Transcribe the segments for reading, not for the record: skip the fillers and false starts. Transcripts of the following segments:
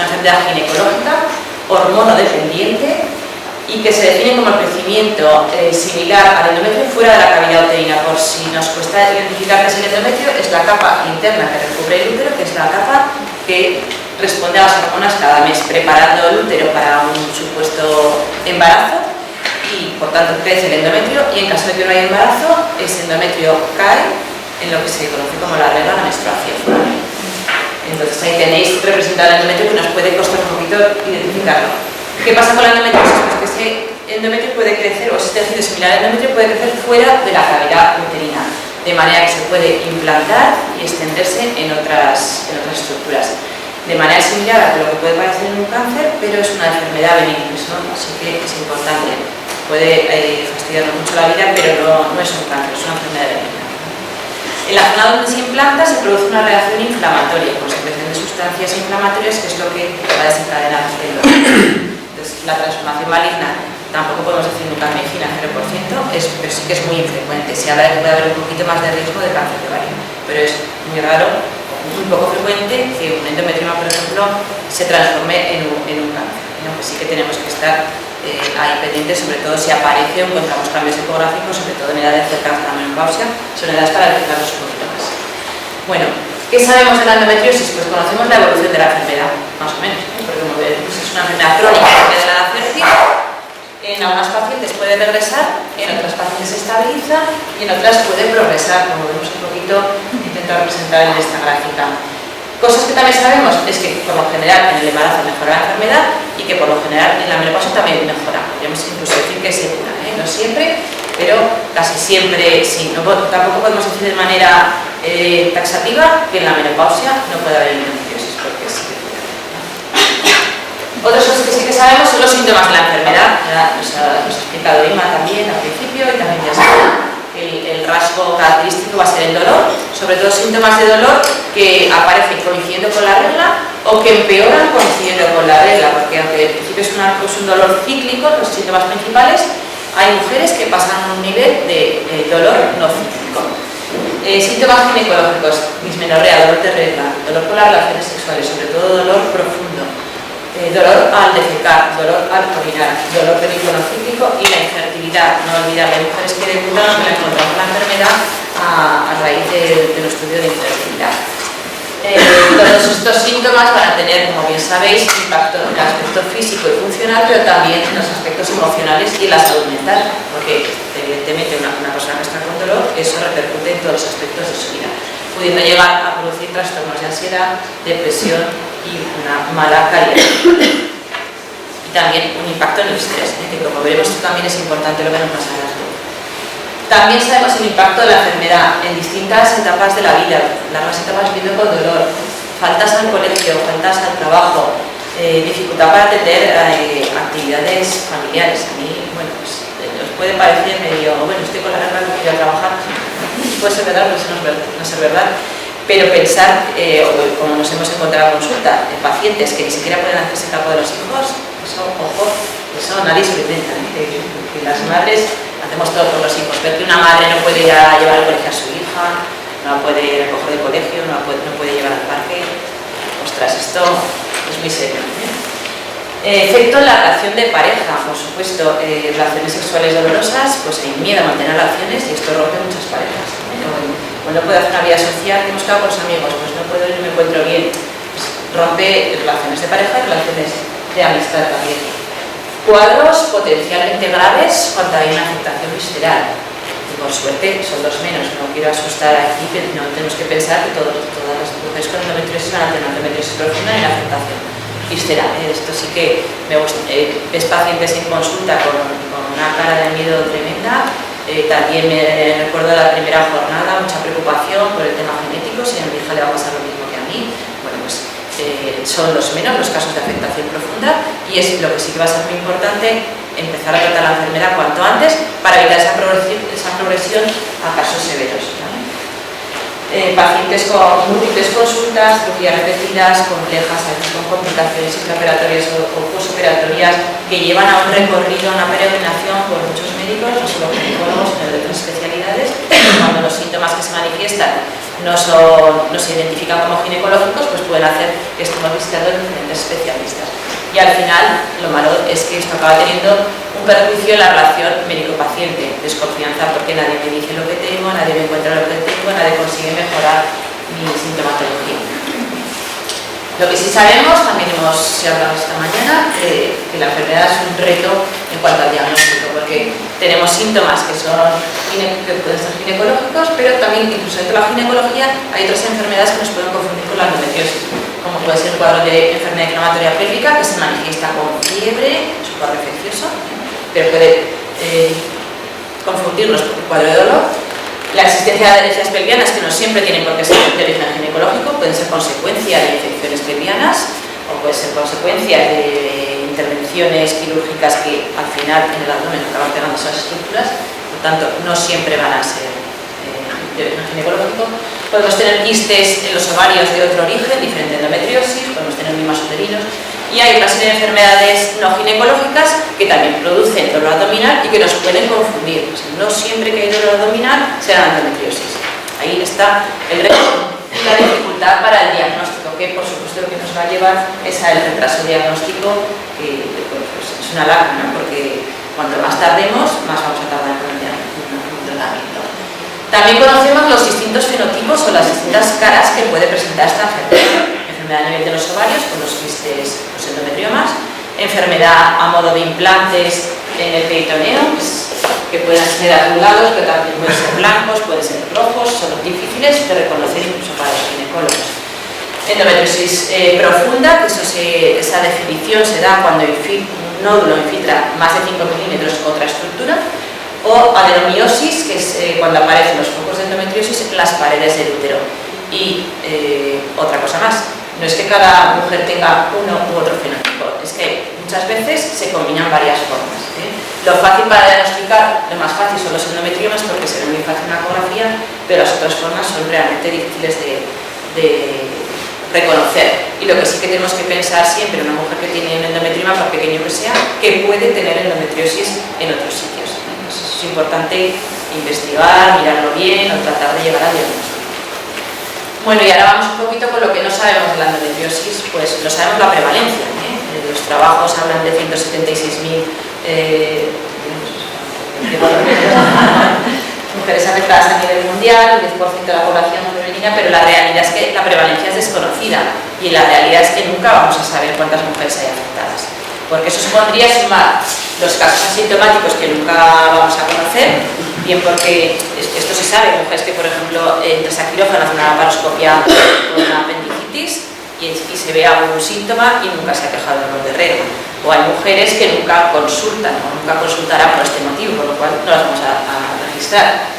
una enfermedad ginecológica, hormonodependiente y que se define como el crecimiento similar al endometrio fuera de la cavidad uterina. Por si nos cuesta identificar qué es el endometrio, es la capa interna que recubre el útero, que es la capa que responde a las hormonas cada mes, preparando el útero para un supuesto embarazo y por tanto crece el endometrio, y en caso de que no haya embarazo, ese endometrio cae en lo que se conoce como la regla, la menstruación. Entonces ahí tenéis representado el endometrio, que nos puede costar un poquito identificarlo. ¿Qué pasa con la endometriosis? Pues que ese endometrio puede crecer, o ese tejido similar al endometrio puede crecer fuera de la cavidad uterina, de manera que se puede implantar y extenderse en otras estructuras. De manera similar a lo que puede parecer en un cáncer, pero es una enfermedad benigna, ¿no? Así que es importante. Puede fastidiarnos mucho la vida, pero no es un cáncer, es una enfermedad benigna. En la zona donde se implanta se produce una reacción inflamatoria, con secreción de sustancias inflamatorias, que es lo que va a desencadenar el dolor. Entonces, la transformación maligna tampoco podemos decir nunca en medicina 0%, pero sí que es muy infrecuente. Se habla de que puede haber un poquito más de riesgo de cáncer de ovario, pero es muy raro, muy poco frecuente que un endometrioma, por ejemplo, se transforme en un cáncer, ¿no? Pues sí que tenemos que estar ahí pendientes, sobre todo si aparece o encontramos cambios ecográficos, sobre todo en edades cercanas a la menopausia, son edades para detectarlos un poquito más. Bueno, ¿qué sabemos de la endometriosis? Pues conocemos la evolución de la enfermedad, más o menos, ¿eh? Porque como decimos, es una enfermedad crónica de la edad fértil. En algunas pacientes puede regresar, en otras pacientes se estabiliza y en otras puede progresar, como vemos un poquito, intento representar en esta gráfica. Cosas que también sabemos es que por lo general en el embarazo mejora la enfermedad y que por lo general en la menopausia también mejora. Podríamos incluso decir que se cura, ¿eh? No siempre, pero casi siempre sí. Tampoco podemos decir de manera taxativa que en la menopausia no puede haber endometriosis, porque sí que cura. Otras cosas que sí que sabemos son los síntomas de la enfermedad. Nos ha explicado Ima también al principio y también ya está. El rasgo característico va a ser el dolor, sobre todo síntomas de dolor que aparecen coincidiendo con la regla o que empeoran coincidiendo con la regla, porque aunque al principio es un dolor cíclico, los síntomas principales, hay mujeres que pasan a un nivel de dolor no cíclico. Síntomas ginecológicos: dismenorrea, dolor de regla, dolor por las relaciones sexuales, sobre todo dolor profundo, dolor al defecar, dolor al orinar, dolor perigonocíclico y la infertilidad. No olvidar, hay mujeres que debutan que le encontramos la enfermedad a raíz del estudio de infertilidad. Todos estos síntomas van a tener, como bien sabéis, impacto en el aspecto físico y funcional, pero también en los aspectos emocionales y en la salud mental, porque evidentemente una persona que está con dolor, eso repercute en todos los aspectos de su vida, pudiendo llegar a producir trastornos de ansiedad, depresión y una mala calidad. Y también un impacto en el estrés, que como veremos también es importante lo que nos pasa a las dos. También sabemos el impacto de la enfermedad en distintas etapas de la vida, largas etapas viviendo con dolor, faltas al colegio, faltas al trabajo, dificultad para atender actividades familiares. A mí, bueno, pues os puede parecer medio, bueno, estoy con la regla, no quiero trabajar, puede ser verdad, puede no ser verdad, pero pensar, como nos hemos encontrado en consulta, en pacientes que ni siquiera pueden hacerse cargo de los hijos, eso, ojo, eso nadie se lo inventa, que las madres hacemos todo por los hijos. Ver que una madre no puede ir a llevar al colegio a su hija, no puede recoger del colegio, no puede llevar al parque, ostras, esto es muy serio. Efecto en la relación de pareja, por supuesto, relaciones sexuales dolorosas, pues hay miedo a mantener relaciones y esto rompe muchas parejas. No puedo hacer una vida social, hemos quedado con los amigos, pues no puedo ir, no me encuentro bien. Pues rompe relaciones de pareja y relaciones de amistad también. Cuadros potencialmente graves cuando hay una afectación visceral. Y por suerte son los menos, no quiero asustar aquí, pero no tenemos que pensar que todas las mujeres con endometriosis van a tener endometriosis profunda y la afectación visceral. Esto sí que me gusta. Ves pacientes en consulta con una cara de miedo tremenda. También me recuerdo la primera jornada, mucha preocupación por el tema genético, si a mi hija le va a pasar lo mismo que a mí. Bueno, pues son los menos los casos de afectación profunda y es lo que sí que va a ser muy importante, empezar a tratar la enfermedad cuanto antes para evitar esa progresión a casos severos, ¿vale? Pacientes con múltiples consultas, cirugías repetidas, complejas, a veces con complicaciones intraoperatorias o posoperatorias que llevan a un recorrido, a una peregrinación por muchos médicos, no solo ginecólogos, sino de otras especialidades. Cuando los síntomas que se manifiestan no se identifican como ginecológicos, pues pueden hacer que que estemos visitando diferentes especialistas. Y al final, lo malo es que esto acaba teniendo un perjuicio en la relación médico-paciente, desconfianza, porque nadie me dice lo que tengo, nadie me encuentra lo que tengo, nadie consigue mejorar mi sintomatología. Lo que sí sabemos, también hemos hablado esta mañana, que la enfermedad es un reto en cuanto al diagnóstico, porque tenemos síntomas que pueden ser ginecológicos, pero también incluso dentro de la ginecología hay otras enfermedades que nos pueden confundir con la endometriosis, como puede ser el cuadro de enfermedad inflamatoria pélvica, que se manifiesta con fiebre, supongo infeccioso, pero puede confundirnos con el cuadro de dolor. La existencia de adherencias pelvianas, que no siempre tienen por qué ser de origen ginecológico, pueden ser consecuencia de infecciones pelvianas o puede ser consecuencia de intervenciones quirúrgicas que al final en el abdomen acaban pegando esas estructuras, por tanto no siempre van a ser de origen ginecológico. Podemos tener quistes en los ovarios de otro origen, diferente de endometriosis, podemos tener mimas uterinos, y hay una serie de enfermedades no ginecológicas que también producen dolor abdominal y que nos pueden confundir. O sea, no siempre que hay dolor abdominal será endometriosis. Ahí está el reto y la dificultad para el diagnóstico, que por supuesto lo que nos va a llevar es al retraso diagnóstico, que pues, es una lacuna, porque cuanto más tardemos, más vamos a tardar en un tratamiento. También conocemos los distintos fenotipos o las distintas caras que puede presentar esta enfermedad. Enfermedad a nivel de los ovarios, con los quistes, los endometriomas, enfermedad a modo de implantes en el peritoneo, que pueden ser azulados, pero también pueden ser blancos, pueden ser rojos, son difíciles de reconocer incluso para los ginecólogos. Endometriosis profunda, que esa definición se da cuando un nódulo infiltra más de 5 milímetros otra estructura, o adenomiosis, que es cuando aparecen los focos de endometriosis en las paredes del útero. Y otra cosa más, no es que cada mujer tenga uno u otro fenotipo, es que muchas veces se combinan varias formas. Lo fácil para diagnosticar, lo más fácil son los endometriomas porque se ve muy fácil en la ecografía, pero las otras formas son realmente difíciles de reconocer. Y lo que sí que tenemos que pensar siempre, una mujer que tiene un endometrioma, por pequeño que sea, que puede tener endometriosis en otros sitios. Entonces es importante investigar, mirarlo bien o tratar de llegar al diagnóstico. Bueno, y ahora vamos un poquito con lo que no sabemos de la endometriosis. Pues no sabemos la prevalencia. Los trabajos hablan de 176.000 mujeres afectadas a nivel mundial, el 10% de la población femenina, pero la realidad es que la prevalencia es desconocida y la realidad es que nunca vamos a saber cuántas mujeres hay afectadas, porque eso supondría sumar los casos asintomáticos que nunca vamos a conocer, bien porque esto se sabe, mujeres que por ejemplo entras a quirófano hacen una laparoscopia con una apendicitis y se ve algún síntoma y nunca se ha quejado de dolor de regla, o hay mujeres que nunca consultan o nunca consultarán por este motivo, por lo cual no las vamos a registrar.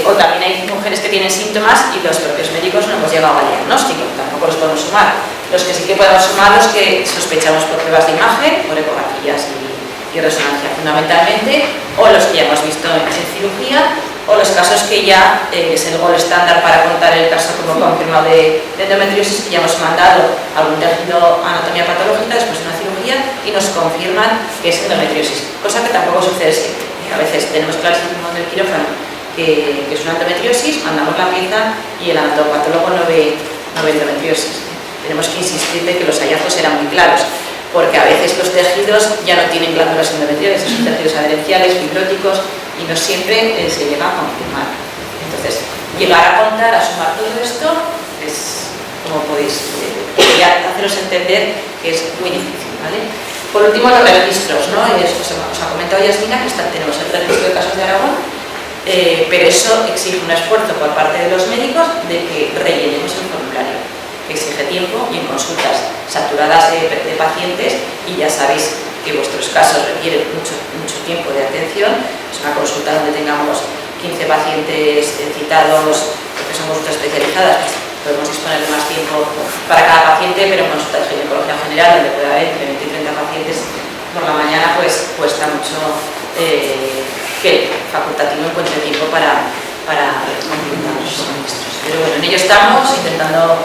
O también hay mujeres que tienen síntomas y los propios médicos no hemos llegado al diagnóstico, tampoco los podemos sumar. Los que sí que podemos sumar, los que sospechamos por pruebas de imagen, por ecografías y resonancia fundamentalmente, o los que ya hemos visto en cirugía, o los casos que ya es el gol estándar para contar el caso como confirmado de endometriosis, que ya hemos mandado algún tejido anatomía patológica después de una cirugía y nos confirman que es endometriosis, cosa que tampoco sucede siempre. A veces tenemos clarísimo del quirófano que es una endometriosis, mandamos la pieza y el anatopatólogo no ve endometriosis. Tenemos que insistir de que los hallazgos eran muy claros, porque a veces los tejidos ya no tienen glándulas endometriales, son tejidos adherenciales, fibróticos, y no siempre se llega a confirmar. Entonces, llegar a contar, a sumar todo esto, es, como podéis haceros entender que es muy difícil, ¿vale? Por último, los registros, ¿no? Os ha comentado Yasmina que tenemos el registro de casos de Aragón, pero eso exige un esfuerzo por parte de los médicos de que rellenemos el formulario, que exige tiempo y en consultas saturadas de pacientes, y ya sabéis que vuestros casos requieren mucho tiempo de atención. Es una consulta donde tengamos 15 pacientes citados, porque somos ultra especializadas, pues podemos disponer de más tiempo para cada paciente, pero en consulta de ginecología general, donde puede haber entre 20 y 30 pacientes por la mañana, pues cuesta mucho que el facultativo encuentre tiempo para completar los registros. Pero bueno, en ello estamos, intentando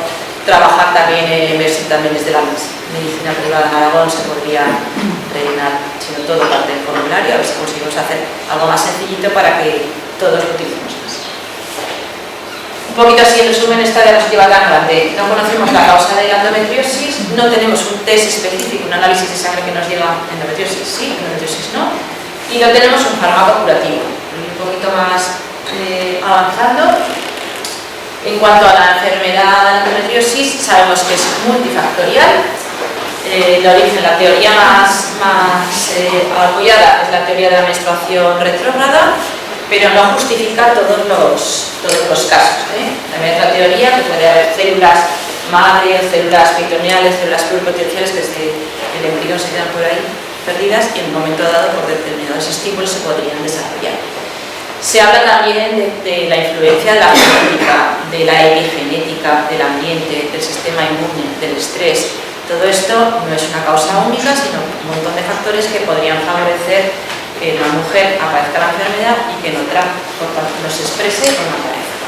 trabajar también, ver si también desde la medicina privada en Aragón se podría rellenar, sino todo parte del formulario, a ver si conseguimos hacer algo más sencillito para que todos lo utilicemos más. Un poquito así en resumen, esta diapositiva tan grande. No conocemos la causa de la endometriosis test específico, un análisis de sangre que nos diga endometriosis sí, endometriosis no, y no tenemos un fármaco curativo. Un poquito más avanzando, en cuanto a la enfermedad de endometriosis, sabemos que es multifactorial. El origen, la teoría más apoyada es la teoría de la menstruación retrógrada, pero no justifica todos los casos. También hay otra teoría que puede haber células madre, células peritoneales, células pluripotenciales que desde el embrión se quedan por ahí perdidas y en un momento dado por determinados estímulos se podrían desarrollar. Se habla también de la influencia de la genética, de la epigenética, del ambiente, del sistema inmune, del estrés. Todo esto no es una causa única, sino un montón de factores que podrían favorecer que una mujer aparezca la enfermedad y que en otra no se exprese o no aparezca.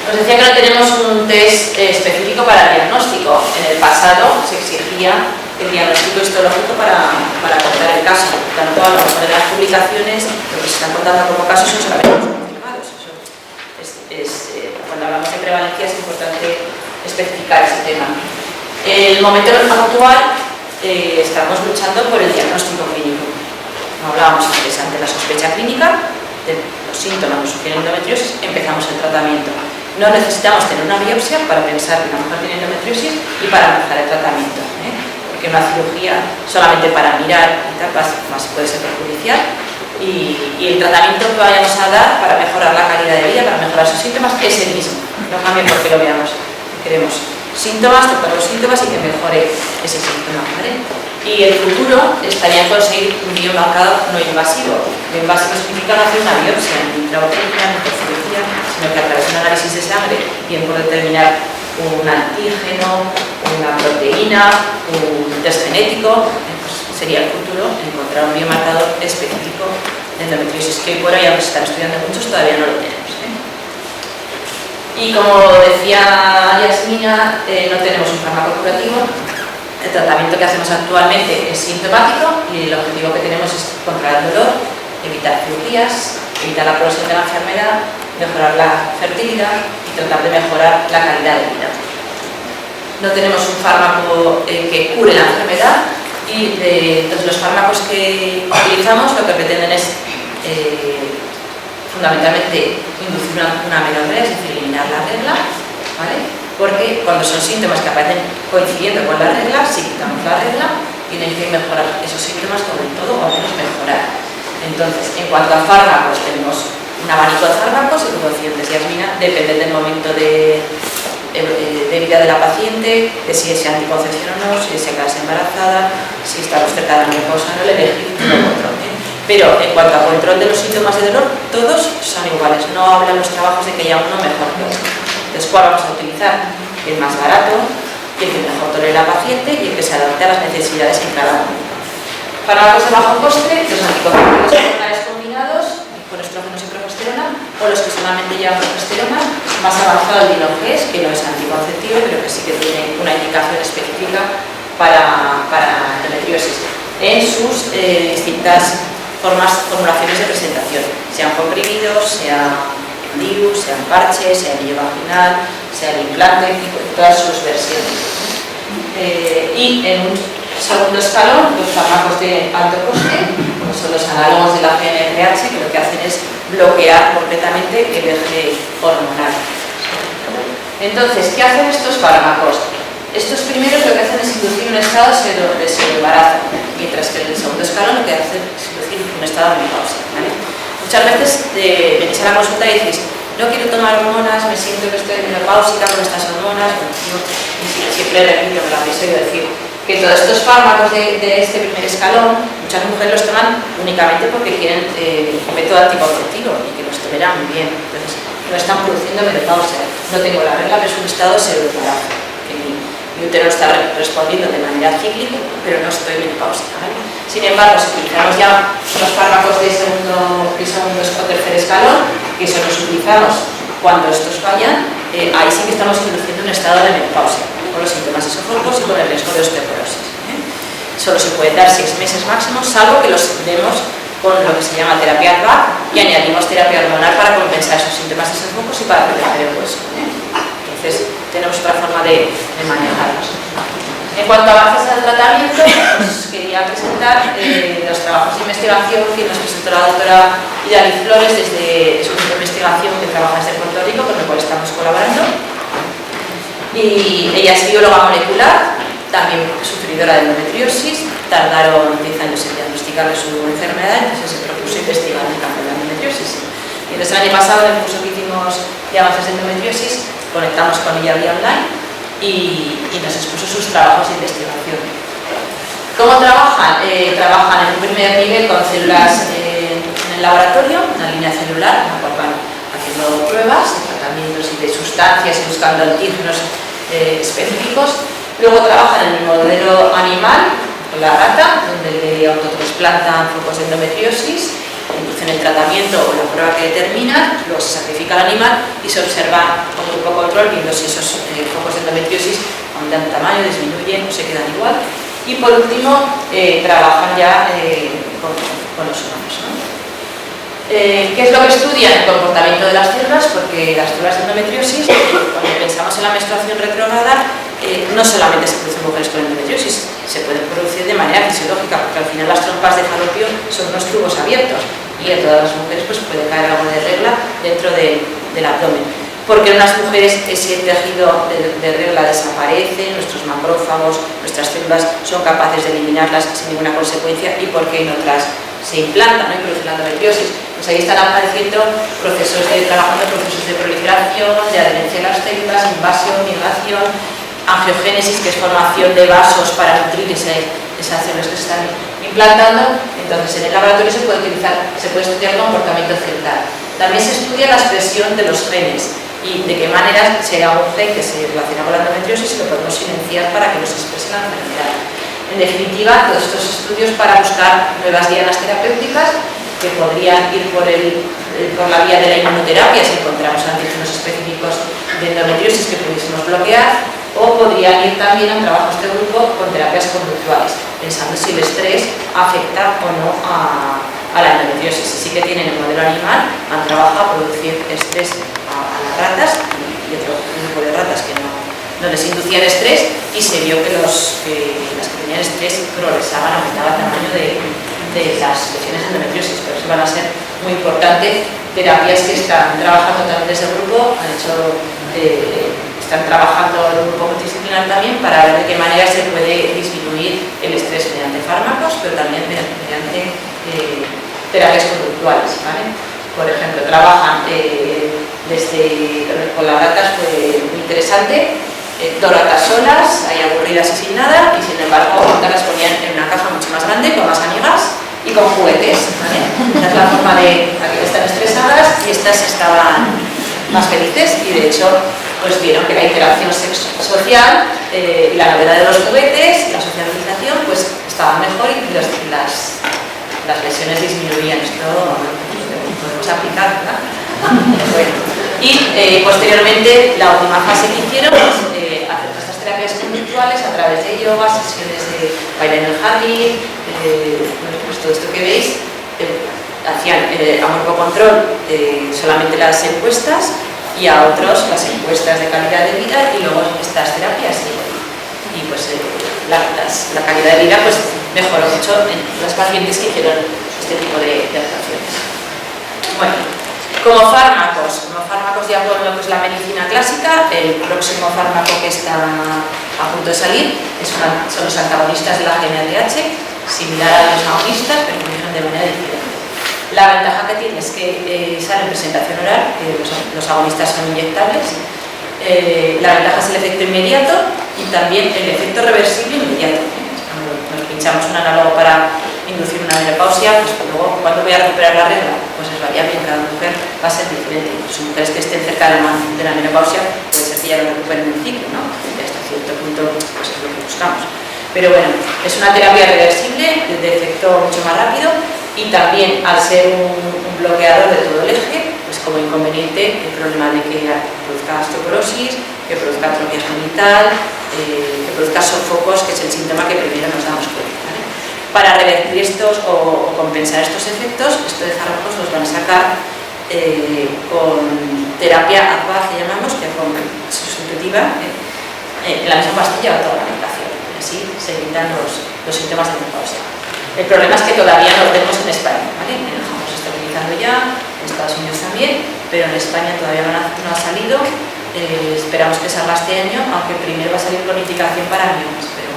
Os decía que no tenemos un test específico para el diagnóstico. En el pasado se exigía el diagnóstico histológico para contar el caso. Tanto a lo mejor de las publicaciones, lo que se están contando como casos son solamente los confirmados. Cuando hablamos de prevalencia es importante especificar ese tema. En el momento actual estamos luchando por el diagnóstico clínico. Como hablábamos antes, ante la sospecha clínica de los síntomas que sugieren endometriosis, empezamos el tratamiento. No necesitamos tener una biopsia para pensar que la mujer tiene endometriosis y para empezar el tratamiento. Porque una cirugía solamente para mirar y tal más puede ser perjudicial. Y el tratamiento que vayamos a dar para mejorar la calidad de vida, para mejorar sus síntomas, es el mismo. No cambia porque lo veamos. Queremos síntomas, tratar los síntomas y que mejore ese síntoma. ¿Vale? Y el futuro estaría en conseguir un biomarcador no invasivo. No invasivo significa no hacer una biopsia, ni intrauterina, ni por cirugía, sino que a través de un análisis de sangre, bien por determinar un antígeno, una proteína, un test genético, pues sería el futuro encontrar un biomarcador específico de endometriosis, que hoy por hoy, aunque se están estudiando muchos, todavía no lo tenemos. Y como decía Yasmina, no tenemos un fármaco curativo. El tratamiento que hacemos actualmente es sintomático y el objetivo que tenemos es controlar el dolor, evitar cirugías, evitar la progresión de la enfermedad, mejorar la fertilidad y tratar de mejorar la calidad de vida. No tenemos un fármaco que cure la enfermedad y entonces los fármacos que utilizamos lo que pretenden es fundamentalmente inducir una amenorrea, es decir, eliminar la regla, ¿vale? Porque cuando son síntomas que aparecen coincidiendo con la regla, si quitamos la regla, tienen que mejorar esos síntomas, sobre todo, o al menos mejorar. Entonces, en cuanto a fármacos, tenemos un abanico de fármacos, y como decía antes Yasmina, depende del momento de vida de la paciente, de si es anticoncepción o no, si se casa embarazada, si estamos cerca de la menopausa o no, el elegir un control. Pero en cuanto a control de los síntomas de dolor, todos son iguales. No hablan los trabajos de que haya uno mejor que otro. Entonces, ¿cuál vamos a utilizar? El más barato, el que mejor tolere la paciente y el que se adapte a las necesidades en cada uno. Fármacos de bajo coste, los anticonceptivos hormonales combinados con estrógenos y progesterona, o los que solamente llevan progesterona, más avanzado el Dilongés, que no es anticonceptivo, pero que sí que tiene una indicación específica para endometriosis en sus distintas formulaciones de presentación, sean comprimidos, sean DIU, sean parches, sea el anillo vaginal, sea el implante, todas sus versiones. Y en un segundo escalón, los fármacos de alto coste, como son los análogos de la GnRH, que lo que hacen es bloquear completamente el eje hormonal. Entonces, ¿qué hacen estos fármacos? Estos primeros lo que hacen es inducir un estado de pseudoembarazo, mientras que en el segundo escalón lo que hacen es inducir un estado de menopausia. ¿Vale? Muchas veces venís a la consulta y decís, no quiero tomar hormonas, me siento que estoy menopáusica con estas hormonas. Bueno, yo siempre repito, me lo habéis oído decir, que todos estos fármacos de este primer escalón, muchas mujeres los toman únicamente porque quieren un método anticonceptivo y que los toleran muy bien. Entonces, no están produciendo menopausia. No tengo la regla, pero es un estado pseudoembarazo. Mi útero está respondiendo de manera cíclica, pero no estoy menopáusica. ¿Vale? Sin embargo, si utilizamos ya los fármacos de segundo o tercer escalón, que eso los utilizamos cuando estos fallan, ahí sí que estamos induciendo un estado de menopausia, con los síntomas esofógicos y con el riesgo de osteoporosis. Solo se pueden dar 6 meses máximo, salvo que los demos con lo que se llama terapia ADVAC y añadimos terapia hormonal para compensar esos síntomas esofógicos y para proteger el hueso. Entonces, tenemos otra forma de manejarlos. En cuanto a avances del tratamiento, pues quería presentar los trabajos de investigación que nos presentó la doctora Idaliz Flores desde su centro de investigación que trabaja desde Puerto Rico, con el cual estamos colaborando. Y ella es bióloga molecular, también sufridora de endometriosis, tardaron 10 años en diagnosticarle su enfermedad, entonces se propuso investigar el campo de la endometriosis. Y entonces el año pasado, en el curso que hicimos de avances de endometriosis, conectamos con ella vía online y nos expuso sus trabajos de investigación. ¿Cómo trabajan? Trabajan en un primer nivel con células en el laboratorio, una línea celular, en la cual van haciendo pruebas de tratamientos y de sustancias y buscando antígenos específicos. Luego trabajan en el modelo animal, con la rata, donde le autotrasplantan focos de endometriosis, inducen el tratamiento o la prueba que determinan, luego se sacrifica al animal y se observa con grupo control viendo si esos focos de endometriosis aumentan de tamaño, disminuyen o se quedan igual. Y por último, trabajan ya con los humanos, ¿no? ¿Qué es lo que estudian? El comportamiento de las células, porque las células de endometriosis, cuando pensamos en la menstruación retrógrada, no solamente se producen mujeres con endometriosis, se pueden producir de manera fisiológica, porque al final las trompas de falopio son unos tubos abiertos y en todas las mujeres pues, puede caer algo de regla dentro del abdomen. Porque en unas mujeres ese tejido de regla desaparece, nuestros macrófagos, nuestras células son capaces de eliminarlas sin ninguna consecuencia, y porque en otras se implantan, ¿no? Y producen la endometriosis. Pues ahí están apareciendo trabajando procesos de proliferación, de adherencia a las células, invasión, migración, angiogénesis, que es formación de vasos para nutrir esas células que se están implantando. Entonces en el laboratorio se puede estudiar el comportamiento celular. También se estudia la expresión de los genes y de qué manera se da un gen que se relaciona con la endometriosis y lo podemos silenciar para que no se exprese la enfermedad. En definitiva, todos estos estudios para buscar nuevas dianas terapéuticas que podrían ir por la vía de la inmunoterapia si encontramos antígenos específicos de endometriosis que pudiésemos bloquear, o podrían ir también al trabajo de este grupo con terapias conductuales, pensando si el estrés afecta o no a la endometriosis. Sí que tienen el modelo animal, han trabajado a producir estrés a las ratas y otro grupo de ratas que no les inducían estrés, y se vio que las que tenían estrés progresaban, aumentaba el tamaño de las lesiones de endometriosis. Pero eso van a ser muy importantes terapias que están trabajando también desde el grupo, están trabajando en un grupo multidisciplinar también para ver de qué manera se puede disminuir el estrés mediante fármacos, pero también mediante terapias conductuales, ¿vale? Por ejemplo, trabajan con las ratas, fue muy interesante, 2 ratas solas, ahí aburridas y sin nada, y sin embargo las ponían en una caja mucho más grande, con más amigas y con juguetes, ¿vale? Esa es la forma de que están estresadas y estas estaban más felices, y de hecho pues vieron que la interacción social y la novedad de los juguetes, la socialización, pues estaba mejor y las lesiones disminuían. Esto lo podemos aplicar, ¿verdad? Bueno. Y posteriormente la última fase que hicieron es hacer estas terapias conductuales a través de yoga, sesiones de baile en el jardín, pues todo esto que veis. Hacían a grupo control solamente las encuestas, y a otros las encuestas de calidad de vida, y luego estas terapias, y pues la calidad de vida pues mejoró mucho en las pacientes que hicieron este tipo de actuaciones. Bueno, como fármacos ya con lo que es la medicina clásica, el próximo fármaco que está a punto de salir son los antagonistas de la GnRH, similar a los agonistas, pero funcionan de manera diferente. La ventaja que tiene es que sale en presentación oral, que los agonistas son inyectables. La ventaja es el efecto inmediato y también el efecto reversible inmediato. Cuando nos pinchamos un análogo para inducir una menopausia, pues luego, ¿cuándo voy a recuperar la regla? Pues es variable, en cada mujer va a ser diferente. Incluso mujeres que estén cerca de la menopausia, puede ser que ya lo recuperen en el ciclo, ¿no? Y hasta cierto punto, pues es lo que buscamos. Pero bueno, es una terapia reversible, de efecto mucho más rápido, y también al ser un bloqueador de todo el eje, pues como inconveniente el problema de que produzca osteoporosis, que produzca atrofia genital, que produzca sofocos, que es el síntoma que primero nos damos cuenta, ¿vale? Para revertir estos o compensar estos efectos, estos de fármacos los van a sacar con terapia ACVA, que llamamos, que es sustitutiva, en la misma pastilla o toda la medicación. así se evitan los síntomas de menopausia. El problema es que todavía no lo tenemos en España, ¿vale? En Japón se está utilizando ya, en Estados Unidos también, pero en España todavía no ha salido. Esperamos que salga este año, aunque primero va a salir con indicación para miomas, pero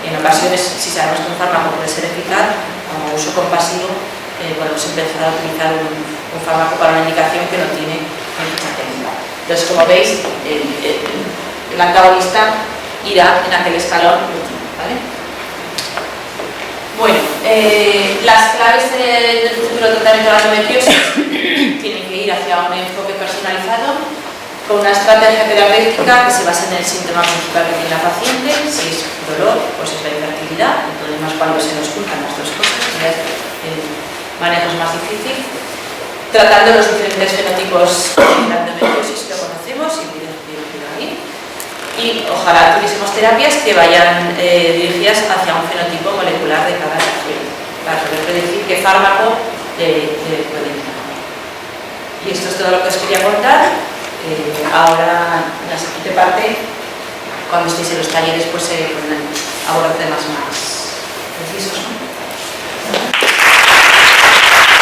en ocasiones, si sabemos que un fármaco puede ser eficaz, como uso compasivo, podemos empezar a utilizar un fármaco para una indicación que no tiene ficha técnica. Entonces, como veis, el antagonista irá en aquel escalón último, ¿vale? Bueno, las claves del futuro tratamiento de la endometriosis tienen que ir hacia un enfoque personalizado, con una estrategia terapéutica que se basa en el síntoma principal que tiene la paciente. Si es dolor, pues es la infertilidad. El problema es cuando se nos juntan las dos cosas, ya el manejo es más difícil. Tratando los diferentes fenotipos de la endometriosis que conocemos y ahí. Y ojalá tuviésemos terapias que vayan dirigidas hacia un fenotipo molecular de cada paciente, para poder predecir qué fármaco puede emplear. Y esto es todo lo que os quería contar. Ahora, en la siguiente parte, cuando estéis en los talleres, pues se pueden abordar temas más precisos, ¿no?